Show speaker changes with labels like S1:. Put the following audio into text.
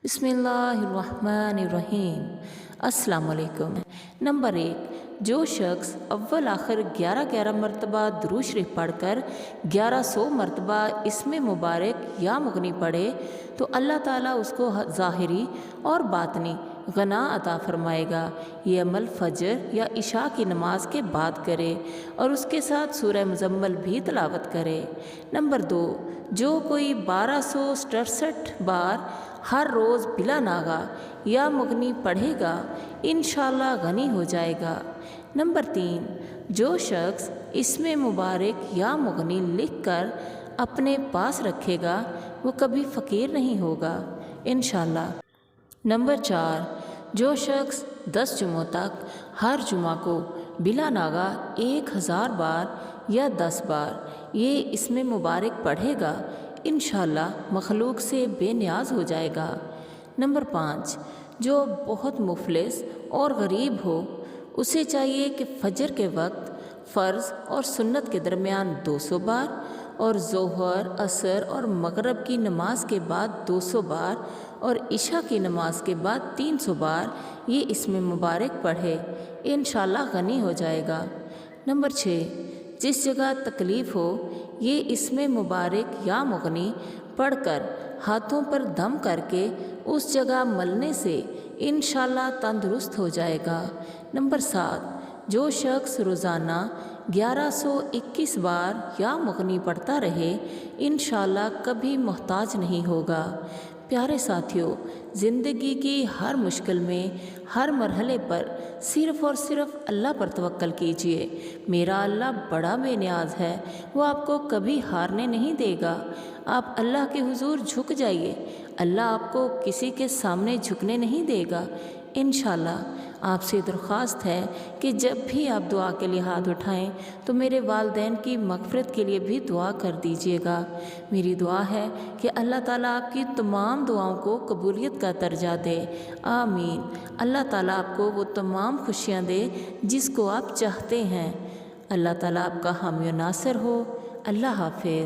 S1: بسم اللہ الرحمن الرحیم۔ السلام علیکم۔ نمبر 1، جو شخص اول آخر 11 مرتبہ درود شریف پڑھ کر 1100 مرتبہ اسم مبارک یا مغنی پڑھے تو اللہ تعالیٰ اس کو ظاہری اور باطنی غنا عطا فرمائے گا۔ یہ عمل فجر یا عشاء کی نماز کے بعد کرے اور اس کے ساتھ سورہ مزمل بھی تلاوت کرے۔ نمبر 2، جو کوئی 1267 بار ہر روز بلا ناغہ یا مغنی پڑھے گا انشاءاللہ غنی ہو جائے گا۔ نمبر 3، جو شخص اسم مبارک یا مغنی لکھ کر اپنے پاس رکھے گا وہ کبھی فقیر نہیں ہوگا انشاءاللہ۔ نمبر 4، جو شخص 10 جمعوں تک ہر جمعہ کو بلا ناغہ 1000 بار یا 10 بار یہ اسم مبارک پڑھے گا انشاءاللہ مخلوق سے بے نیاز ہو جائے گا۔ نمبر 5، جو بہت مفلس اور غریب ہو اسے چاہیے کہ فجر کے وقت فرض اور سنت کے درمیان 200 بار اور ظہر، عصر اور مغرب کی نماز کے بعد 200 بار اور عشاء کی نماز کے بعد 300 بار یہ اسم مبارک پڑھے انشاءاللہ غنی ہو جائے گا۔ نمبر 6، جس جگہ تکلیف ہو یہ اسم مبارک یا مغنی پڑھ کر ہاتھوں پر دم کر کے اس جگہ ملنے سے انشاءاللہ تندرست ہو جائے گا۔ نمبر 7، جو شخص روزانہ 1121 بار یا مغنی پڑھتا رہے انشاءاللہ کبھی محتاج نہیں ہوگا۔ پیارے ساتھیوں، زندگی کی ہر مشکل میں ہر مرحلے پر صرف اور صرف اللہ پر توکل کیجیے۔ میرا اللہ بڑا بے نیاز ہے، وہ آپ کو کبھی ہارنے نہیں دے گا۔ آپ اللہ کے حضور جھک جائیے، اللہ آپ کو کسی کے سامنے جھکنے نہیں دے گا انشاءاللہ۔ آپ سے درخواست ہے کہ جب بھی آپ دعا کے لیے ہاتھ اٹھائیں تو میرے والدین کی مغفرت کے لیے بھی دعا کر دیجیے گا۔ میری دعا ہے کہ اللہ تعالیٰ آپ کی تمام دعاؤں کو قبولیت کا درجہ دے، آمین۔ اللہ تعالیٰ آپ کو وہ تمام خوشیاں دے جس کو آپ چاہتے ہیں۔ اللہ تعالیٰ آپ کا حامی و ناصر ہو۔ اللہ حافظ۔